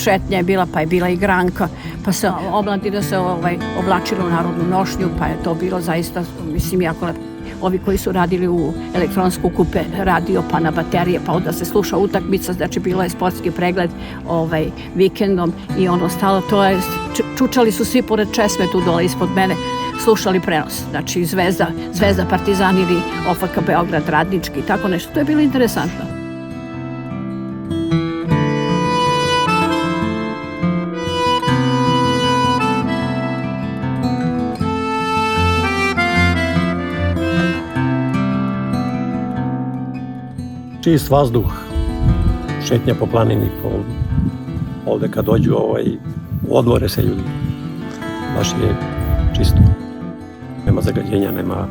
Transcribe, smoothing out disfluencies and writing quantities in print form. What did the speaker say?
šetnja je bila, pa je bila igranka, pa se omladina se oblačila u narodnu nošnju, pa je to bilo zaista, mislim, jako lepo. Ovi koji su radili u elektronsku kupe radio, pa na baterije, pa onda se sluša utakmica, znači bilo je sportski pregled vikendom i ono stalo, to je, čučali su svi pored česme tu dole ispod mene, slušali prenos, znači Zvezda, Partizan ili OFK Beograd, Radnički, tako nešto, to je bilo interesantno. Čist vazduh, šetnja po planini, ovde kad dođu odmore se ljudi, baš je čisto, nema zagađenja, nema